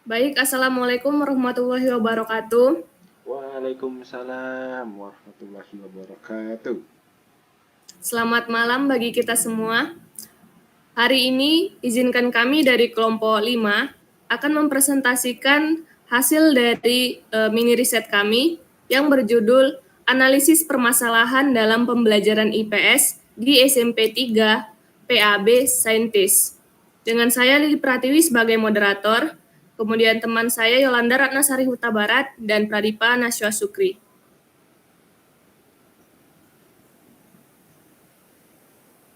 Baik, Assalamualaikum warahmatullahi wabarakatuh. Waalaikumsalam warahmatullahi wabarakatuh. Selamat malam bagi kita semua. Hari ini, izinkan kami dari kelompok 5 akan mempresentasikan hasil dari mini riset kami yang berjudul Analisis Permasalahan dalam Pembelajaran IPS di SMP 3 PAB Saintis. Dengan saya Lili Pratiwi sebagai moderator, kemudian teman saya Yolanda Ratnasari Huta Barat dan Pradipa Naswa Sukri.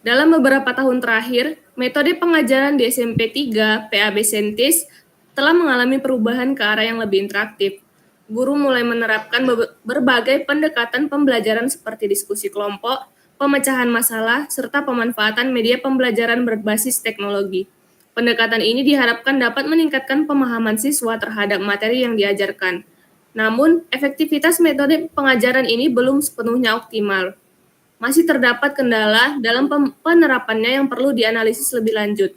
Dalam beberapa tahun terakhir, metode pengajaran di SMP 3 PAB Saintis telah mengalami perubahan ke arah yang lebih interaktif. Guru mulai menerapkan berbagai pendekatan pembelajaran seperti diskusi kelompok, pemecahan masalah, serta pemanfaatan media pembelajaran berbasis teknologi. Pendekatan ini diharapkan dapat meningkatkan pemahaman siswa terhadap materi yang diajarkan. Namun, efektivitas metode pengajaran ini belum sepenuhnya optimal. Masih terdapat kendala dalam penerapannya yang perlu dianalisis lebih lanjut.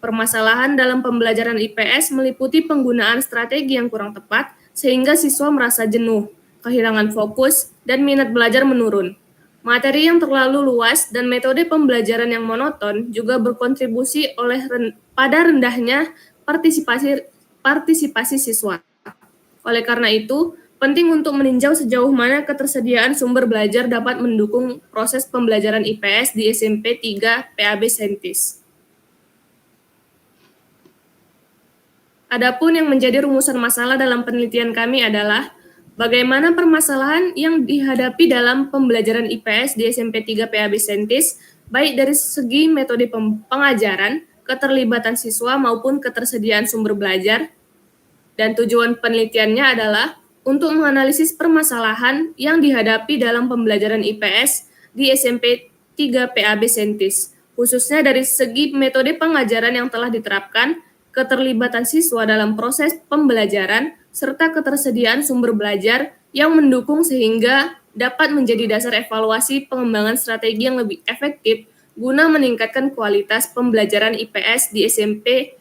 Permasalahan dalam pembelajaran IPS meliputi penggunaan strategi yang kurang tepat, sehingga siswa merasa jenuh, kehilangan fokus, dan minat belajar menurun. Materi yang terlalu luas dan metode pembelajaran yang monoton juga berkontribusi pada rendahnya partisipasi siswa. Oleh karena itu, penting untuk meninjau sejauh mana ketersediaan sumber belajar dapat mendukung proses pembelajaran IPS di SMP 3 PAB Saintis. Adapun yang menjadi rumusan masalah dalam penelitian kami adalah bagaimana permasalahan yang dihadapi dalam pembelajaran IPS di SMP 3 PAB Saintis, baik dari segi metode pengajaran, keterlibatan siswa maupun ketersediaan sumber belajar. Dan tujuan penelitiannya adalah untuk menganalisis permasalahan yang dihadapi dalam pembelajaran IPS di SMP 3 PAB Saintis, khususnya dari segi metode pengajaran yang telah diterapkan, keterlibatan siswa dalam proses pembelajaran, serta ketersediaan sumber belajar yang mendukung sehingga dapat menjadi dasar evaluasi pengembangan strategi yang lebih efektif guna meningkatkan kualitas pembelajaran IPS di SMP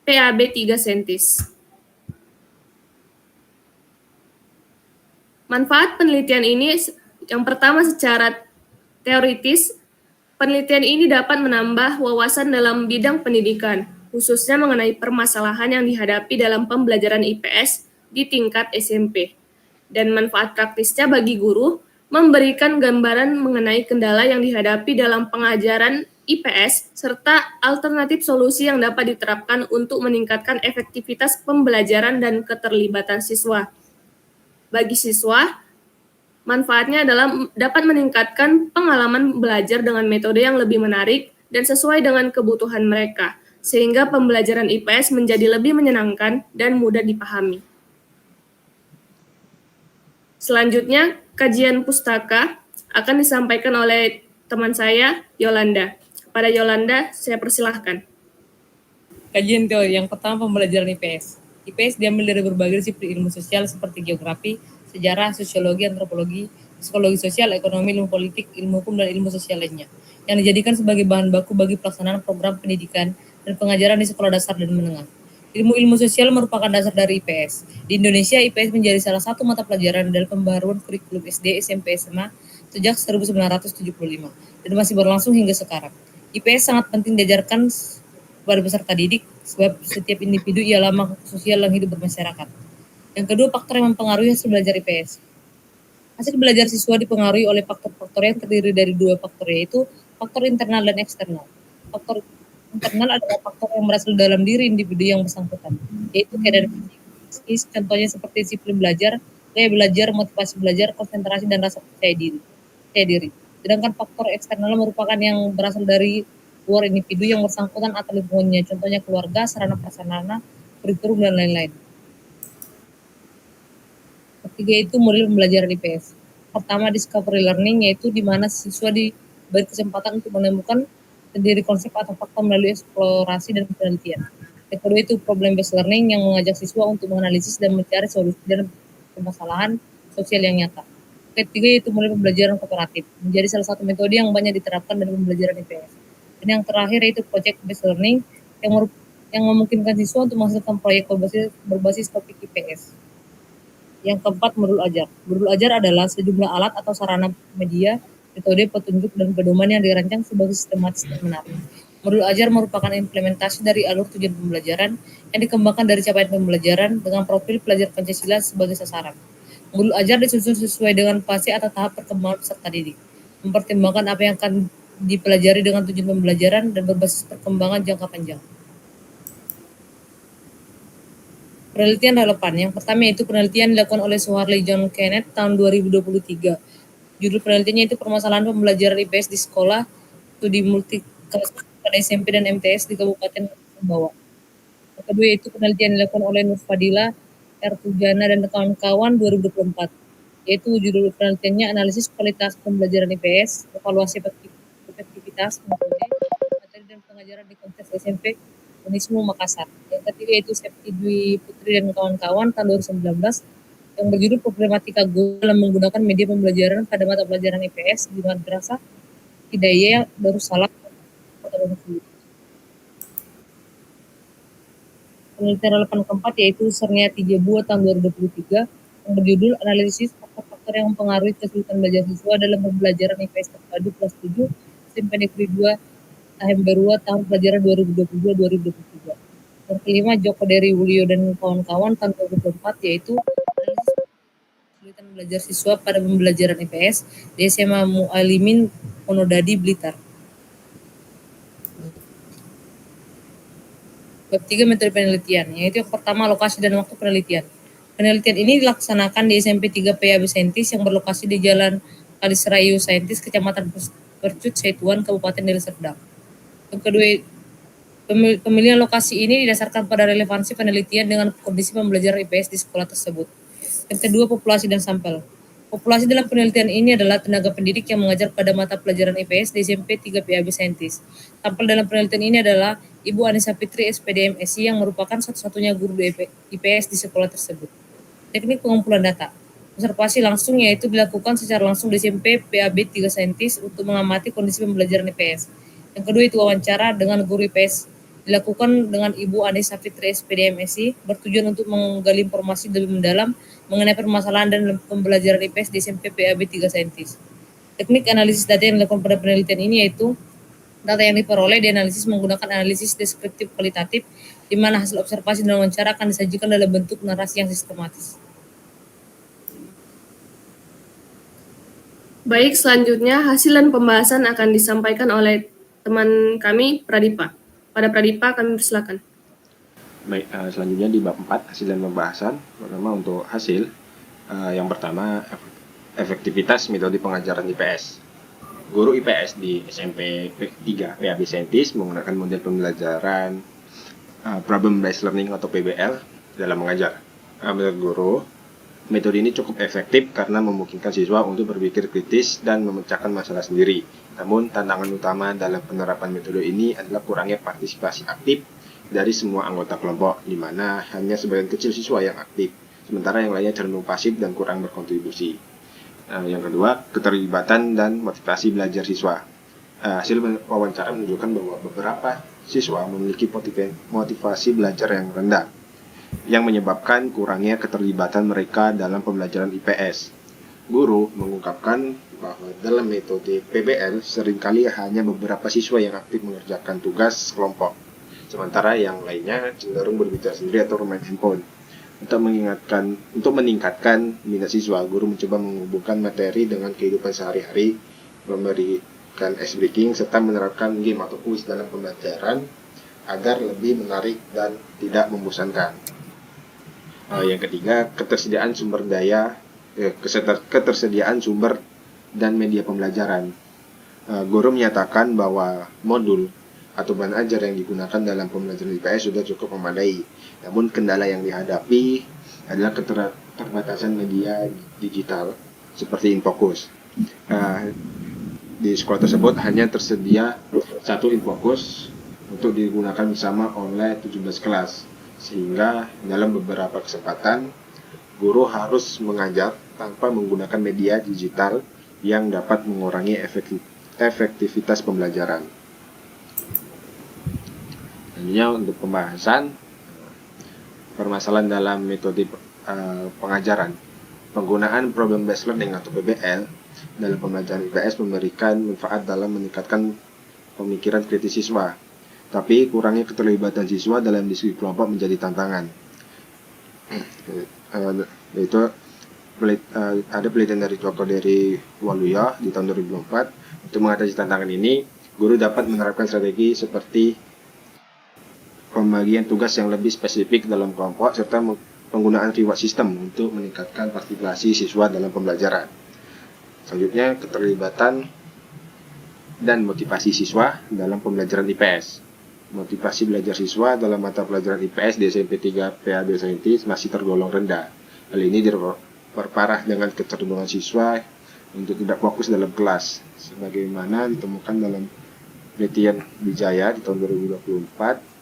PAB 3 Saintis. Manfaat penelitian ini yang pertama secara teoritis, penelitian ini dapat menambah wawasan dalam bidang pendidikan, khususnya mengenai permasalahan yang dihadapi dalam pembelajaran IPS di tingkat SMP. Dan manfaat praktisnya bagi guru, memberikan gambaran mengenai kendala yang dihadapi dalam pengajaran IPS, serta alternatif solusi yang dapat diterapkan untuk meningkatkan efektivitas pembelajaran dan keterlibatan siswa. Bagi siswa, manfaatnya adalah dapat meningkatkan pengalaman belajar dengan metode yang lebih menarik dan sesuai dengan kebutuhan mereka, sehingga pembelajaran IPS menjadi lebih menyenangkan dan mudah dipahami. Selanjutnya, kajian pustaka akan disampaikan oleh teman saya, Yolanda. Kepada Yolanda, saya persilahkan. Kajian teori yang pertama, pembelajaran IPS. IPS diambil dari berbagai disiplin ilmu sosial seperti geografi, sejarah, sosiologi, antropologi, psikologi sosial, ekonomi, ilmu politik, ilmu hukum, dan ilmu sosial lainnya, yang dijadikan sebagai bahan baku bagi pelaksanaan program pendidikan dan pengajaran di sekolah dasar dan menengah. Ilmu-ilmu sosial merupakan dasar dari IPS. Di Indonesia, IPS menjadi salah satu mata pelajaran dari pembaharuan kurikulum SD, SMP, SMA sejak 1975 dan masih berlangsung hingga sekarang. IPS sangat penting diajarkan kepada peserta didik, sebab setiap individu ialah makhluk sosial yang hidup bermasyarakat. Yang kedua, faktor yang mempengaruhi hasil belajar IPS. Hasil belajar siswa dipengaruhi oleh faktor-faktor yang terdiri dari dua faktor, yaitu faktor internal dan eksternal. Faktor internal adalah faktor yang berasal dalam diri individu yang bersangkutan, yaitu keadaan fisik, contohnya seperti disiplin belajar, gaya belajar, motivasi belajar, konsentrasi, dan rasa percaya diri. Sedangkan faktor eksternal merupakan yang berasal dari luar individu yang bersangkutan atau lingkungannya, contohnya keluarga, sarana prasarana, kurikulum, dan lain-lain. Ketiga itu model pembelajaran IPS. Pertama, discovery learning, yaitu di mana siswa diberi kesempatan untuk menemukan sendiri konsep atau fakta melalui eksplorasi dan penelitian. Yang kedua itu problem based learning, yang mengajak siswa untuk menganalisis dan mencari solusi dalam permasalahan sosial yang nyata. Ketiga itu model pembelajaran kooperatif, menjadi salah satu metode yang banyak diterapkan dalam pembelajaran IPS. Dan yang terakhir yaitu project based learning, yang yang memungkinkan siswa untuk menghasilkan proyek berbasis topik IPS. Yang keempat, modul ajar. Modul ajar adalah sejumlah alat atau sarana media, metode, petunjuk, dan pedoman yang dirancang sebagai sistematis dan menarik. Modul ajar merupakan implementasi dari alur tujuan pembelajaran yang dikembangkan dari capaian pembelajaran dengan profil pelajar Pancasila sebagai sasaran. Modul ajar disusun sesuai dengan fase atau tahap perkembangan peserta didik, mempertimbangkan apa yang akan dipelajari dengan tujuan pembelajaran dan berbasis perkembangan jangka panjang. Penelitian relevan. Yang pertama yaitu penelitian dilakukan oleh Suharli John Kenneth tahun 2023. Judul penelitiannya itu permasalahan pembelajaran IPS di sekolah studi multikelas pada SMP dan MTS di Kabupaten Sumbawa. Yang kedua yaitu penelitian dilakukan oleh Nur Fadila, R. Tujana, dan kawan-kawan 2024. Yaitu judul penelitiannya analisis kualitas pembelajaran IPS, evaluasi efektivitas metode, materi dan pengajaran di konteks SMP Unismu Makassar. Yang ketiga yaitu Septi Dwi Putri dan kawan-kawan tahun 2019 yang berjudul problematika guru dalam menggunakan media pembelajaran pada mata pelajaran IPS di Madrasah Hidayah Darussalam Kota Bengkulu. Penelitian relevan keempat yaitu Serniati Jebua tahun 2023 yang berjudul analisis faktor-faktor yang mempengaruhi kesulitan belajar siswa dalam pembelajaran IPS terpadu kelas 7 SMP Negeri 2 Tahem Berua tahun pelajaran 2022-2023. Yang kelima Joko Dery Wulio dan kawan-kawan tahun 2024 yaitu analisis kesulitan belajar siswa pada pembelajaran IPS di SMA Mualimin Ponodadi Blitar. Bab 3 metode penelitian, yaitu yang pertama lokasi dan waktu penelitian. Penelitian ini dilaksanakan di SMP 3 PAB Saintis yang berlokasi di Jalan Kaliserayu Saintis, Kecamatan Percut, Setuan, Kabupaten Deli Serdang. Yang kedua, pemilihan lokasi ini didasarkan pada relevansi penelitian dengan kondisi pembelajaran IPS di sekolah tersebut. Yang kedua, populasi dan sampel. Populasi dalam penelitian ini adalah tenaga pendidik yang mengajar pada mata pelajaran IPS di SMP 3 PAB Saintis. Sampel dalam penelitian ini adalah Ibu Anissa Fitri, SPDM SI, yang merupakan satu-satunya guru di IPS di sekolah tersebut. Teknik pengumpulan data. Observasi langsung yaitu dilakukan secara langsung di SMP PAB 3 Saintis untuk mengamati kondisi pembelajaran IPS. Yang kedua itu wawancara dengan guru IPS dilakukan dengan Ibu Anissa Fitri SPDM SI bertujuan untuk menggali informasi lebih mendalam mengenai permasalahan dan pembelajaran IPS di SMP PAB 3 Saintis. Teknik analisis data yang dilakukan pada penelitian ini yaitu data yang diperoleh dianalisis menggunakan analisis deskriptif kualitatif di mana hasil observasi dan wawancara akan disajikan dalam bentuk narasi yang sistematis. Baik, selanjutnya hasil dan pembahasan akan disampaikan oleh teman kami, Pradipa. Pada Pradipa, kami persilakan. Baik, selanjutnya di bab 4 hasil dan pembahasan. Pertama untuk hasil, yang pertama efektivitas metode pengajaran IPS. Guru IPS di SMP 3 PAB Saintis menggunakan model pembelajaran problem based learning atau PBL dalam mengajar. Menurut guru, metode ini cukup efektif karena memungkinkan siswa untuk berpikir kritis dan memecahkan masalah sendiri. Namun, tantangan utama dalam penerapan metode ini adalah kurangnya partisipasi aktif dari semua anggota kelompok, di mana hanya sebagian kecil siswa yang aktif, sementara yang lainnya cenderung pasif dan kurang berkontribusi. Yang kedua, keterlibatan dan motivasi belajar siswa. Hasil wawancara menunjukkan bahwa beberapa siswa memiliki motivasi belajar yang rendah, yang menyebabkan kurangnya keterlibatan mereka dalam pembelajaran IPS. Guru mengungkapkan bahwa dalam metode PBL seringkali hanya beberapa siswa yang aktif mengerjakan tugas kelompok, sementara yang lainnya cenderung berbicara sendiri atau bermain handphone. Untuk meningkatkan minat siswa, guru mencoba menghubungkan materi dengan kehidupan sehari-hari, memberikan ice breaking, serta menerapkan game atau kuis dalam pembelajaran agar lebih menarik dan tidak membosankan. Yang ketiga, ketersediaan sumber dan media pembelajaran. Guru menyatakan bahwa modul atau bahan ajar yang digunakan dalam pembelajaran IPS sudah cukup memadai. Namun kendala yang dihadapi adalah keterbatasan media digital seperti Infocus. Di sekolah tersebut hanya tersedia satu Infocus untuk digunakan bersama oleh 17 kelas. Sehingga dalam beberapa kesempatan guru harus mengajar tanpa menggunakan media digital yang dapat mengurangi efektivitas pembelajaran. Selanjutnya untuk pembahasan permasalahan dalam metode pengajaran. Penggunaan problem based learning atau PBL dalam pembelajaran IPS memberikan manfaat dalam meningkatkan pemikiran kritis siswa, tapi kurangnya keterlibatan siswa dalam diskusi kelompok menjadi tantangan. Yaitu ada penelitian dari Dr. dari Waluya di tahun 2004. Untuk mengatasi tantangan ini, guru dapat menerapkan strategi seperti pembagian tugas yang lebih spesifik dalam kelompok serta penggunaan reward system untuk meningkatkan partisipasi siswa dalam pembelajaran. Selanjutnya, keterlibatan dan motivasi siswa dalam pembelajaran IPS. Motivasi belajar siswa dalam mata pelajaran IPS di SMP 3 PAB Saintis masih tergolong rendah. Hal ini diperparah dengan kecenderungan siswa untuk tidak fokus dalam kelas, sebagaimana ditemukan dalam penelitian Wijaya di tahun 2024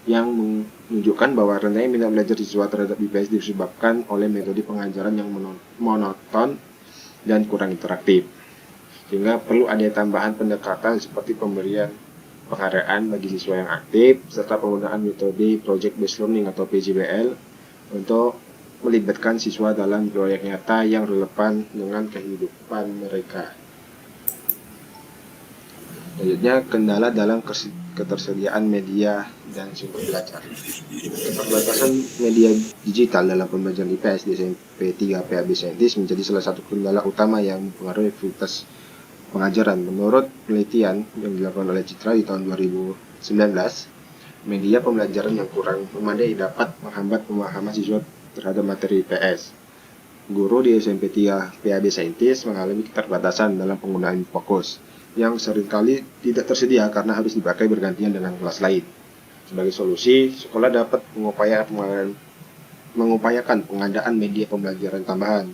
yang menunjukkan bahwa rendahnya minat belajar siswa terhadap IPS disebabkan oleh metode pengajaran yang monoton dan kurang interaktif. Sehingga perlu ada tambahan pendekatan seperti pemberian penghargaan bagi siswa yang aktif, serta penggunaan metode Project Based Learning atau PJBL untuk melibatkan siswa dalam proyek nyata yang relevan dengan kehidupan mereka. Selanjutnya, kendala dalam ketersediaan media dan sumber belajar. Keterbatasan media digital dalam pembelajaran IPS di SMP 3 PAB Saintis menjadi salah satu kendala utama yang mempengaruhi efektivitas pengajaran. Menurut penelitian yang dilakukan oleh Citra di tahun 2019, media pembelajaran yang kurang memadai dapat menghambat pemahaman siswa terhadap materi IPS. Guru di SMP 3 PAB Saintis mengalami keterbatasan dalam penggunaan fokus yang seringkali tidak tersedia karena harus dipakai bergantian dengan kelas lain. Sebagai solusi, sekolah dapat mengupayakan pengadaan media pembelajaran tambahan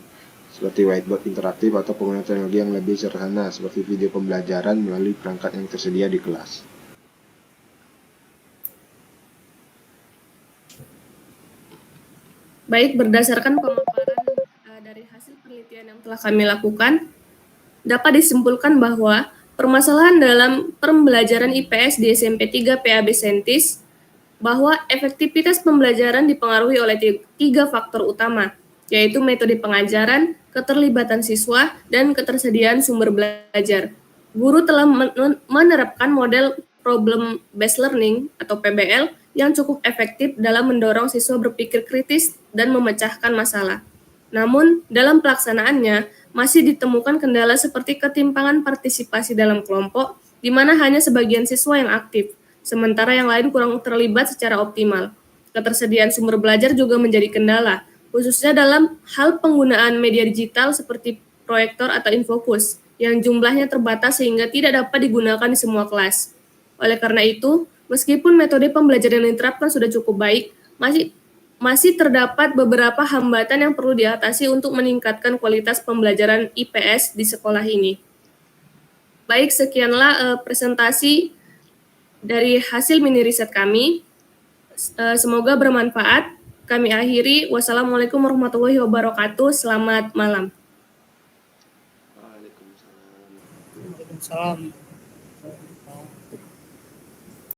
seperti whiteboard interaktif atau penggunaan teknologi yang lebih sederhana seperti video pembelajaran melalui perangkat yang tersedia di kelas. Baik, berdasarkan pemaparan dari hasil penelitian yang telah kami lakukan, dapat disimpulkan bahwa permasalahan dalam pembelajaran IPS di SMP 3 PAB Saintis bahwa efektivitas pembelajaran dipengaruhi oleh 3 faktor utama, yaitu metode pengajaran, keterlibatan siswa, dan ketersediaan sumber belajar. Guru telah menerapkan model problem based learning atau PBL yang cukup efektif dalam mendorong siswa berpikir kritis dan memecahkan masalah. Namun, dalam pelaksanaannya, masih ditemukan kendala seperti ketimpangan partisipasi dalam kelompok, di mana hanya sebagian siswa yang aktif, sementara yang lain kurang terlibat secara optimal. Ketersediaan sumber belajar juga menjadi kendala, khususnya dalam hal penggunaan media digital seperti proyektor atau infocus, yang jumlahnya terbatas sehingga tidak dapat digunakan di semua kelas. Oleh karena itu, meskipun metode pembelajaran yang diterapkan sudah cukup baik, masih terdapat beberapa hambatan yang perlu diatasi untuk meningkatkan kualitas pembelajaran IPS di sekolah ini. Baik, sekianlah presentasi dari hasil mini riset kami. Semoga bermanfaat. Kami akhiri. Wassalamualaikum warahmatullahi wabarakatuh. Selamat malam. Waalaikumsalam.